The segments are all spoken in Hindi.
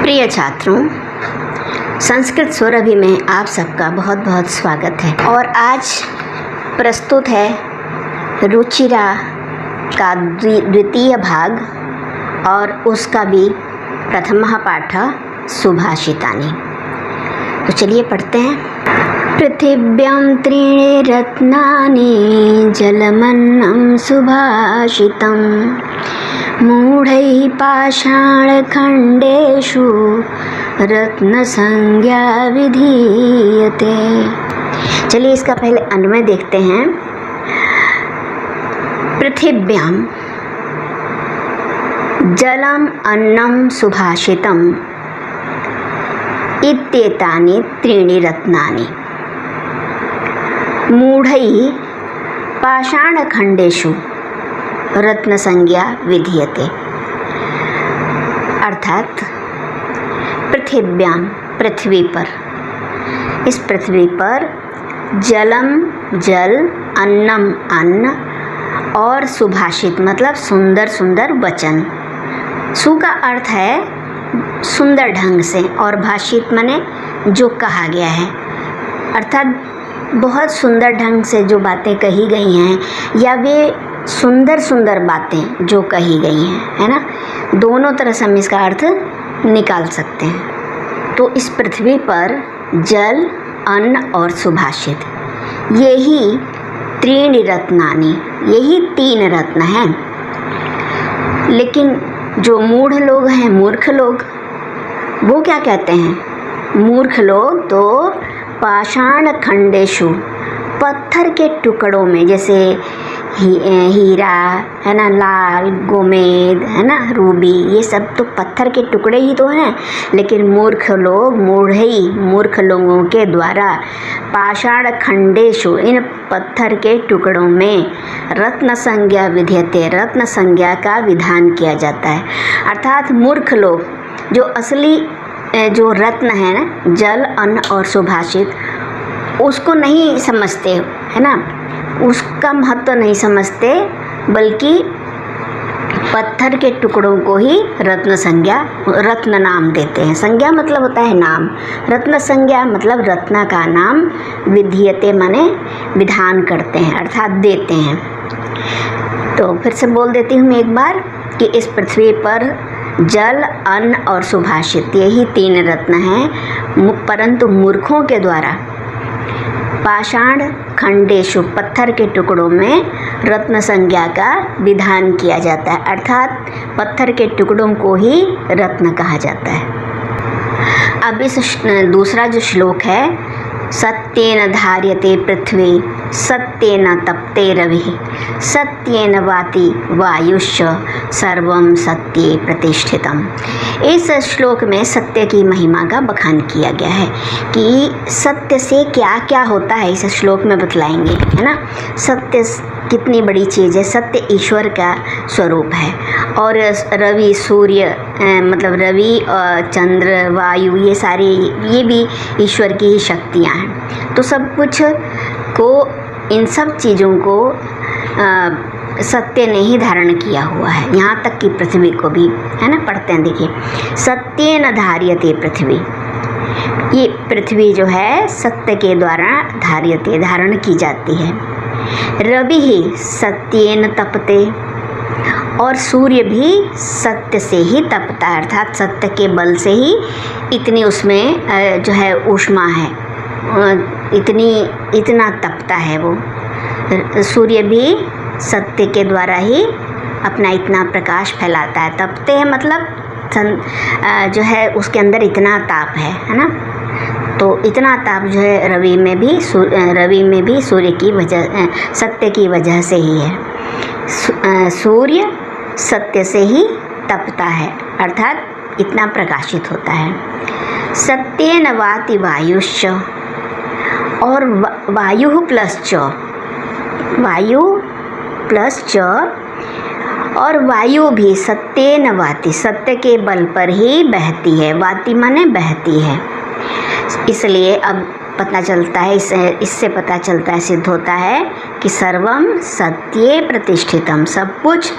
प्रिय छात्रों, संस्कृत स्वरभि में आप सबका बहुत बहुत स्वागत है। और आज प्रस्तुत है रुचिरा का द्वितीय भाग और उसका भी प्रथमः पाठ सुभाषितानि। तो चलिए पढ़ते हैं। पृथिव्यां त्रीणि रत्नानि जलमन्नं सुभाषितं मूढैः पाषाणखण्डेषु रत्नसंज्ञा विधीयते। चलिए इसका पहले अन्वय देखते हैं। पृथिव्यां जलम अन्नम सुभाषितम इत्येतानि त्रीणि रत्नानि मूढैः पाषाणखण्डेषु रत्न संज्ञा विधीयते। अर्थात पृथिव्यां पृथ्वी पर, इस पृथ्वी पर जलम जल, अन्नम अन्न और सुभाषित मतलब सुंदर सुंदर वचन। सु का अर्थ है सुंदर ढंग से और भाषित माने जो कहा गया है, अर्थात बहुत सुंदर ढंग से जो बातें कही गई हैं या वे सुंदर सुंदर बातें जो कही गई हैं, है ना। दोनों तरह से हम इसका अर्थ निकाल सकते हैं। तो इस पृथ्वी पर जल, अन्न और सुभाषित, यही त्रीणि रत्नानि, यही तीन रत्न हैं। लेकिन जो मूढ़ लोग हैं, मूर्ख लोग, वो क्या कहते हैं? मूर्ख लोग तो पाषाण खंडेषु, पत्थर के टुकड़ों में, जैसे हीरा है ना, लाल, गोमेद है ना, रूबी, ये सब तो पत्थर के टुकड़े ही तो हैं। लेकिन मूर्ख लोग, मूर्ख लोगों के द्वारा पाषाण खंडेषु, इन पत्थर के टुकड़ों में रत्न संज्ञा विधीयते, रत्न संज्ञा का विधान किया जाता है। अर्थात मूर्ख लोग जो असली जो रत्न है ना, जल, अन्न और सुभाषित, उसको नहीं समझते, है ना, उसका महत्व नहीं समझते, बल्कि पत्थर के टुकड़ों को ही रत्न संज्ञा, रत्न नाम देते हैं। संज्ञा मतलब होता है नाम, रत्न संज्ञा मतलब रत्न का नाम, विधीयते माने विधान करते हैं, अर्थात देते हैं। तो फिर से बोल देती हूँ एक बार कि इस पृथ्वी पर जल, अन्न और सुभाषित, यही तीन रत्न हैं। परंतु मूर्खों के द्वारा पाषाण खंडेषु, पत्थर के टुकड़ों में रत्न संज्ञा का विधान किया जाता है, अर्थात पत्थर के टुकड़ों को ही रत्न कहा जाता है। अब इस दूसरा जो श्लोक है, सत्येन धार्यते पृथ्वी सत्येन तप्ते रविः सत्येन वाति वायुश्च सर्वं सत्ये प्रतिष्ठितम्। इस श्लोक में सत्य की महिमा का बखान किया गया है कि सत्य से क्या क्या होता है, इस श्लोक में बतलाएंगे, है ना। सत्य कितनी बड़ी चीज़ है, सत्य ईश्वर का स्वरूप है। और रवि, सूर्य मतलब रवि और चंद्र, वायु, ये सारी, ये भी ईश्वर की ही शक्तियाँ हैं। तो सब कुछ को, इन सब चीज़ों को सत्य ने ही धारण किया हुआ है, यहाँ तक कि पृथ्वी को भी, है ना। पढ़ते हैं, देखिए, सत्येन धार्यते पृथ्वी, ये पृथ्वी जो है सत्य के द्वारा धार्यते, धारण की जाती है। रवि ही सत्येन तपते, और सूर्य भी सत्य से ही तपता है, अर्थात सत्य के बल से ही इतनी उसमें जो है ऊष्मा है, इतना तपता है वो। सूर्य भी सत्य के द्वारा ही अपना इतना प्रकाश फैलाता है। तपते हैं मतलब जो है उसके अंदर इतना ताप है ना। तो इतना ताप जो है रवि में भी सूर्य की वजह, सत्य की वजह से ही है। सूर्य सत्य से ही तपता है, अर्थात इतना प्रकाशित होता है। सत्येन वाति वायुश्च, और वायु प्लस च, वायु प्लस च, और वायु भी सत्येन वाति, सत्य के बल पर ही बहती है। वाति माने बहती है। इसलिए अब पता चलता है, इससे पता चलता है, सिद्ध होता है कि सर्वम सत्ये प्रतिष्ठितम, सब कुछ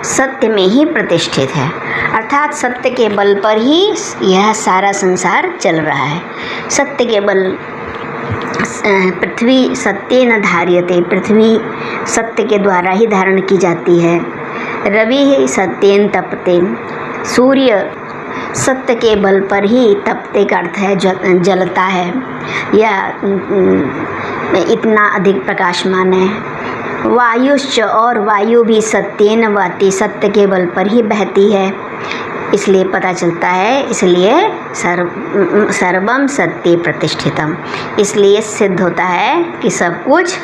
सत्य में ही प्रतिष्ठित है, अर्थात सत्य के बल पर ही यह सारा संसार चल रहा है। सत्य के बल, पृथ्वी सत्येन धार्यते, पृथ्वी सत्य के द्वारा ही धारण की जाती है। रवि सत्येन तपते, सूर्य सत्य के बल पर ही तपते का अर्थ है जलता है या इतना अधिक प्रकाशमान है। वायुश्च, और वायु भी सत्येन वहति, सत्य के बल पर ही बहती है, इसलिए पता चलता है, इसलिए सर्वम सत्य प्रतिष्ठितम, इसलिए सिद्ध होता है कि सब कुछ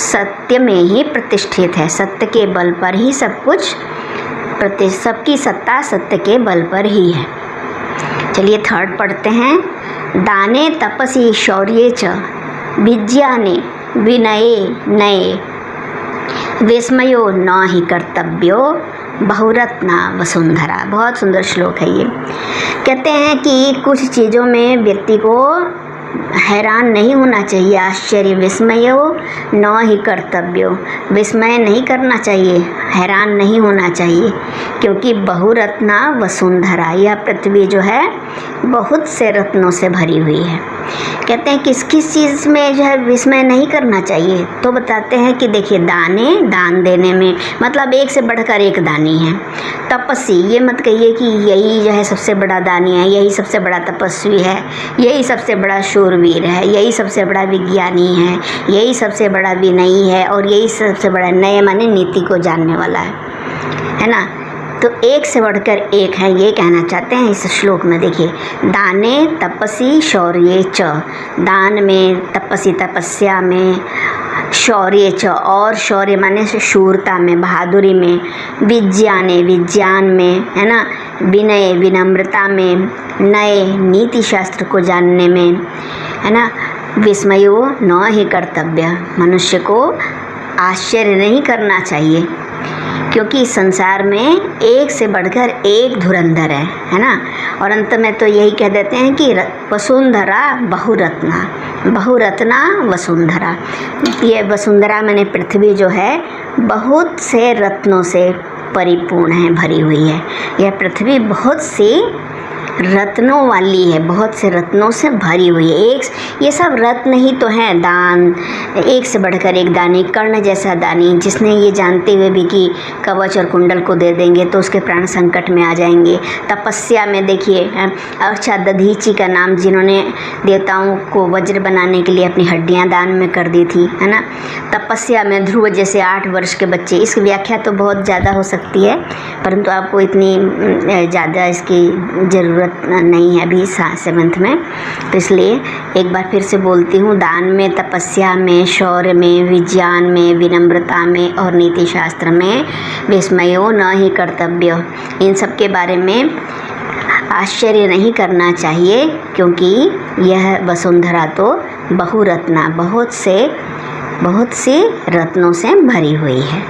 सत्य में ही प्रतिष्ठित है। सत्य के बल पर ही सब कुछ, सबकी सत्ता सत्य के बल पर ही है। चलिए थर्ड पढ़ते हैं। दाने तपसी शौर्ये च विज्ञाने विनये नये विस्मयो न ही कर्तव्यो बहुरत्ना वसुंधरा। बहुत सुंदर श्लोक है ये। कहते हैं कि कुछ चीज़ों में व्यक्ति को हैरान नहीं होना चाहिए, आश्चर्य, विस्मयो न ही कर्तव्यो, विस्मय नहीं करना चाहिए, हैरान नहीं होना चाहिए, क्योंकि बहुरत्ना वसुंधरा, यह पृथ्वी जो है बहुत से रत्नों से भरी हुई है। कहते हैं किस किस चीज़ में जो है विस्मय नहीं करना चाहिए, तो बताते हैं कि देखिए दाने, दान देने में, मतलब एक से बढ़कर एक दानी है। तपस्वी, ये मत कहिए कि यही जो है सबसे बड़ा दानी है, यही सबसे बड़ा तपस्वी है, यही सबसे बड़ा शूरवीर है, यही सबसे बड़ा विज्ञानी है, यही सबसे बड़ा विनयी है, और यही सबसे बड़ा नए माने नीति को जानने वाला है ना। तो एक से बढ़कर एक है, ये कहना चाहते हैं इस श्लोक में। देखिए दाने तपसी शौर्ये च, दान में, तपसी तपस्या में, शौर्य च, और शौर्य माने शूरता में, बहादुरी में, विज्ञाने, विज्ञान में, है ना, विनय, विनम्रता में, नए नीति शास्त्र को जानने में, है ना, विस्मयो न ही कर्तव्य, मनुष्य को आश्चर्य नहीं करना चाहिए, क्योंकि इस संसार में एक से बढ़कर एक धुरंधर है ना। और अंत में तो यही कह देते हैं कि वसुंधरा बहुरत्ना, बहुरत्ना वसुंधरा। ये वसुंधरा माने पृथ्वी जो है बहुत से रत्नों से परिपूर्ण है, भरी हुई है। यह पृथ्वी बहुत सी रत्नों वाली है, बहुत से रत्नों से भरी हुई है। एक ये सब रत्न ही तो हैं, दान, एक से बढ़कर एक दानी, कर्ण जैसा दानी, जिसने ये जानते हुए भी कि कवच और कुंडल को दे देंगे तो उसके प्राण संकट में आ जाएंगे। तपस्या में देखिए अच्छा दधीची का नाम, जिन्होंने देवताओं को वज्र बनाने के लिए अपनी हड्डियाँ दान में कर दी थी, है ना। तपस्या में ध्रुव जैसे 8 वर्ष के बच्चे, इसकी व्याख्या तो बहुत ज़्यादा हो सकती है, परंतु आपको इतनी ज़्यादा इसकी ज़रूरत नहीं है अभी 7th में, तो इसलिए एक बार फिर से बोलती हूँ। दान में, तपस्या में, शौर्य में, विज्ञान में, विनम्रता में और नीति शास्त्र में विस्मयो न ही कर्तव्य, इन सब के बारे में आश्चर्य नहीं करना चाहिए, क्योंकि यह वसुंधरा तो बहुरत्ना, बहुत से रत्नों से भरी हुई है।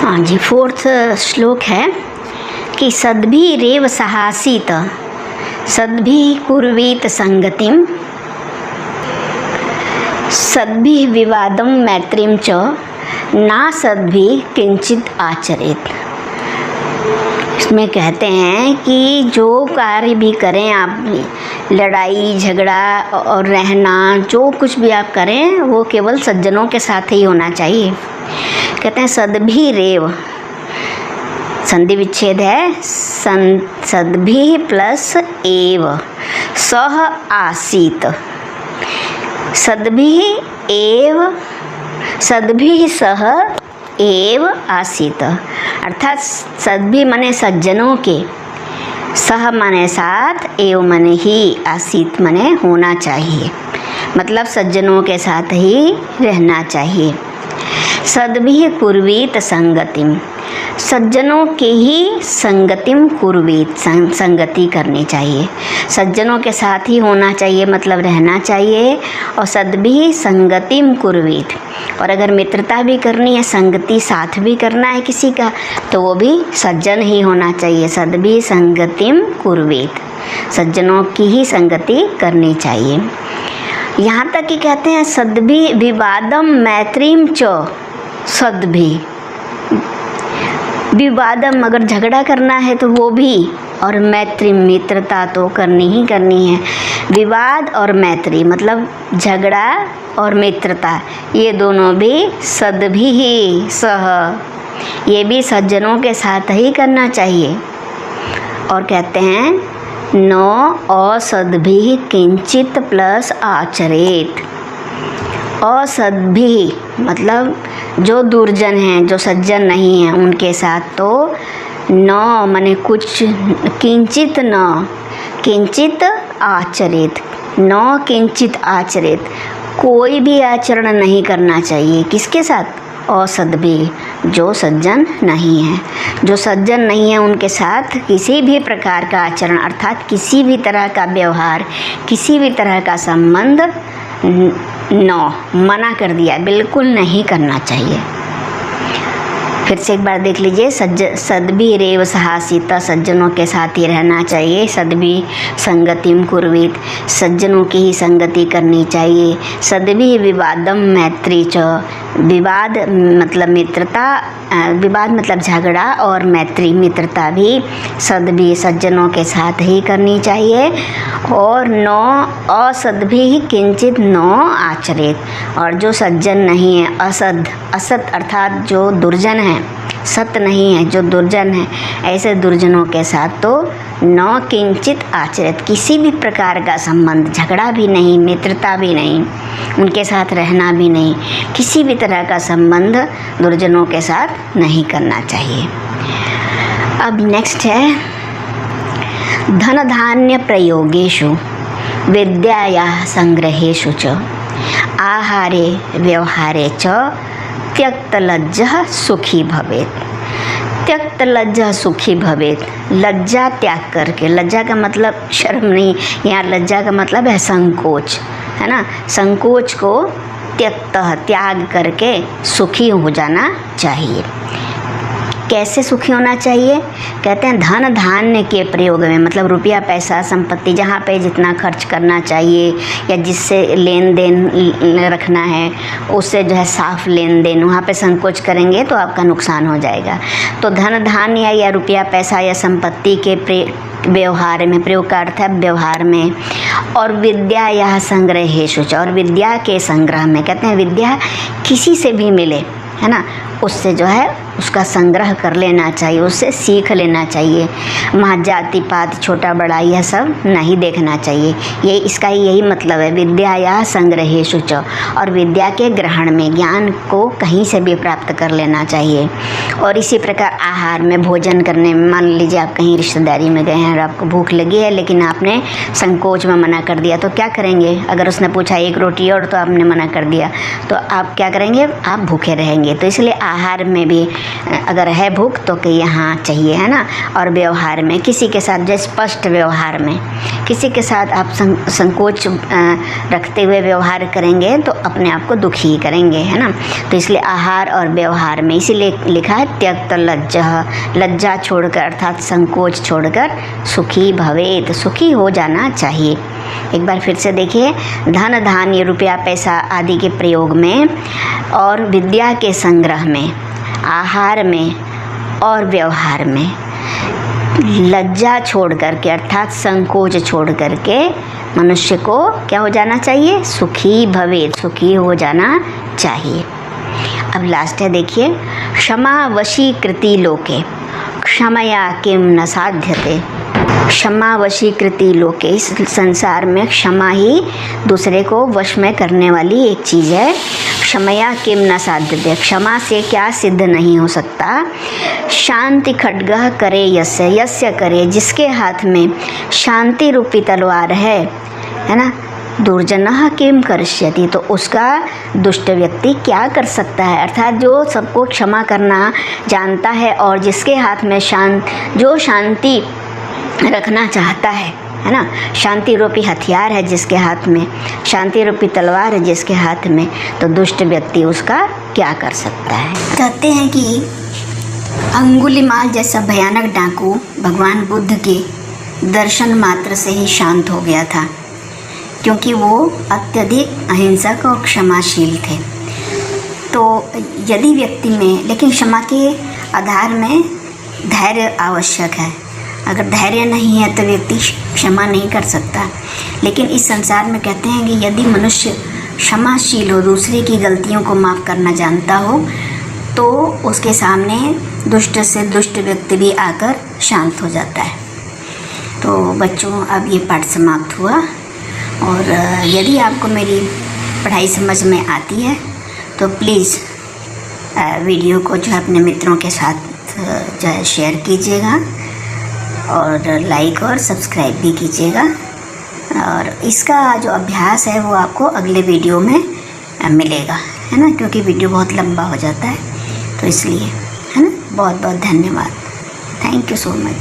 हाँ जी, 4th श्लोक है कि सद्भि रेव सहासीत सद्भि कुर्वीत संगतिम सद्भि विवादम मैत्रीम च ना सद्भि किंचित आचरेत। इसमें कहते हैं कि जो कार्य भी करें आप, लड़ाई झगड़ा और रहना, जो कुछ भी आप करें वो केवल सज्जनों के साथ ही होना चाहिए। कहते हैं सद्भि रेव, संधि विच्छेद है, सद्भि प्लस एव, सह आसीत, सद्भि एव, सद्भि सह एव आसीत, अर्थात सद्भि माने सज्जनों के, सह माने साथ, एव माने ही, आसीत माने होना चाहिए, मतलब सज्जनों के साथ ही रहना चाहिए। सद्भि कुर्वीत संगतिम, सज्जनों के ही संगतिम कुर्वीत, संगति करनी चाहिए, सज्जनों के साथ ही होना चाहिए, मतलब रहना चाहिए। और सद्भि संगतिम कुर्वीत, और अगर मित्रता भी करनी है, संगति साथ भी करना है किसी का, तो वो भी सज्जन ही होना चाहिए। सद्भि संगतिम कुर्वीत, सज्जनों की ही संगति करनी चाहिए। यहाँ तक कि कहते हैं सद्भि विवादम मैत्रीम च सद्भि, विवादम अगर झगड़ा करना है तो वो भी, और मैत्री मित्रता तो करनी ही करनी है। विवाद और मैत्री मतलब झगड़ा और मित्रता, ये दोनों भी सद्भिः सह, ये भी सज्जनों के साथ ही करना चाहिए। और कहते हैं न असद्भिः किंचित प्लस आचरेत। असद्भिः मतलब जो दुर्जन हैं, जो सज्जन नहीं हैं, उनके साथ तो न माने कुछ, किंचित न, किंचित आचरित, न किंचित आचरित, कोई भी आचरण नहीं करना चाहिए। किसके साथ? असद्भिः, जो सज्जन नहीं है। जो सज्जन नहीं है उनके साथ किसी भी प्रकार का आचरण अर्थात किसी भी तरह का व्यवहार, किसी भी तरह का संबंध न, मना कर दिया, बिल्कुल नहीं करना चाहिए। फिर से एक बार देख लीजिए, सद्भिरेव सहासिता, सज्जनों के साथ ही रहना चाहिए। सद्भिः संगतिम कुर्वीत, सज्जनों की ही संगति करनी चाहिए। सद्भिः विवादम मैत्री च, विवाद मतलब मित्रता, विवाद मतलब झगड़ा, और मैत्री मित्रता भी सद्भिः सज्जनों के साथ ही करनी चाहिए। और न असद्भिः किंचित न आचरेत, और जो सज्जन नहीं है, असत अर्थात जो दुर्जन है, सत नहीं है, जो दुर्जन है, ऐसे दुर्जनों के साथ तो न किंचित आचरित, किसी भी प्रकार का संबंध, झगड़ा भी नहीं, मित्रता भी नहीं, उनके साथ रहना भी नहीं, किसी भी तरह का संबंध दुर्जनों के साथ नहीं करना चाहिए। अब नेक्स्ट है धन धान्य प्रयोगेषु विद्यायाः संग्रहेषु च आहारे व्यवहारे च त्यक्तलज्जः सुखी भवेत्। त्यक्तलज्जः सुखी भवेत्, लज्जा त्याग करके, लज्जा का मतलब शर्म नहीं, यहाँ लज्जा का मतलब है संकोच, है ना। संकोच को त्याग करके सुखी हो जाना चाहिए। कैसे सुखी होना चाहिए? कहते हैं धन धान्य के प्रयोग में, मतलब रुपया पैसा संपत्ति जहाँ पे जितना खर्च करना चाहिए या जिससे लेन देन रखना है उससे जो है साफ लेन देन, वहाँ पे संकोच करेंगे तो आपका नुकसान हो जाएगा। तो धन धान्य या रुपया पैसा या संपत्ति के व्यवहार में, प्रयोग का अर्थ है व्यवहार में, और विद्या या संग्रहेषु, और विद्या के संग्रह में। कहते हैं विद्या किसी से भी मिले, है ना, उससे जो है उसका संग्रह कर लेना चाहिए, उससे सीख लेना चाहिए। वहाँ जाति पात छोटा बड़ा यह सब नहीं देखना चाहिए। ये इसका यही मतलब है, विद्या या संग्रहेषु च, और विद्या के ग्रहण में, ज्ञान को कहीं से भी प्राप्त कर लेना चाहिए। और इसी प्रकार आहार में, भोजन करने में, मान लीजिए आप कहीं रिश्तेदारी में गए हैं और आपको भूख लगी है लेकिन आपने संकोच में मना कर दिया, तो क्या करेंगे? अगर उसने पूछा एक रोटी और तो आपने मना कर दिया, तो आप क्या करेंगे? आप भूखे रहेंगे। तो इसलिए आहार में भी अगर है भूख तो कि यहाँ चाहिए, है ना। और व्यवहार में किसी के साथ, जो स्पष्ट व्यवहार में किसी के साथ आप संकोच रखते हुए व्यवहार करेंगे तो अपने आप को दुखी ही करेंगे, है ना। तो इसलिए आहार और व्यवहार में इसीलिए लिखा है त्यक्त लज्जा, लज्जा छोड़कर अर्थात संकोच छोड़कर सुखी भवेत, सुखी हो जाना चाहिए। एक बार फिर से देखिए, धन धान्य रुपया पैसा आदि के प्रयोग में, और विद्या के संग्रह में, आहार में और व्यवहार में लज्जा छोड़ करके अर्थात संकोच छोड़ करके मनुष्य को क्या हो जाना चाहिए? सुखी भवेत्, सुखी हो जाना चाहिए। अब लास्ट है देखिए, क्षमा वशीकृति लोके क्षमया किम न साध्यते। क्षमा वशीकृति लोके, इस संसार में क्षमा ही दूसरे को वश में करने वाली एक चीज़ है। क्षमया किम न साध्यते, क्षमा से क्या सिद्ध नहीं हो सकता। शांति खड्गः करे यस्य, यस्य करे जिसके हाथ में शांति रूपी तलवार है ना। दुर्जनः किम करिष्यति, तो उसका दुष्ट व्यक्ति क्या कर सकता है। अर्थात जो सबको क्षमा करना जानता है और जिसके हाथ में जो शांति रखना चाहता है ना, शांति रूपी हथियार है जिसके हाथ में, शांति रूपी तलवार है जिसके हाथ में, तो दुष्ट व्यक्ति उसका क्या कर सकता है। कहते हैं कि अंगुलीमाल जैसा भयानक डाकू भगवान बुद्ध के दर्शन मात्र से ही शांत हो गया था, क्योंकि वो अत्यधिक अहिंसक और क्षमाशील थे। तो यदि व्यक्ति में, लेकिन क्षमा के आधार में धैर्य आवश्यक है। अगर धैर्य नहीं है तो व्यक्ति क्षमा नहीं कर सकता। लेकिन इस संसार में कहते हैं कि यदि मनुष्य क्षमाशील हो, दूसरे की गलतियों को माफ़ करना जानता हो, तो उसके सामने दुष्ट से दुष्ट व्यक्ति भी आकर शांत हो जाता है। तो बच्चों, अब ये पाठ समाप्त हुआ। और यदि आपको मेरी पढ़ाई समझ में आती है तो प्लीज़ वीडियो को जो है अपने मित्रों के साथ जो है शेयर कीजिएगा और लाइक और सब्सक्राइब भी कीजिएगा। और इसका जो अभ्यास है वो आपको अगले वीडियो में मिलेगा, है ना, क्योंकि वीडियो बहुत लंबा हो जाता है, तो इसलिए, है ना। बहुत बहुत धन्यवाद। Thank you so much.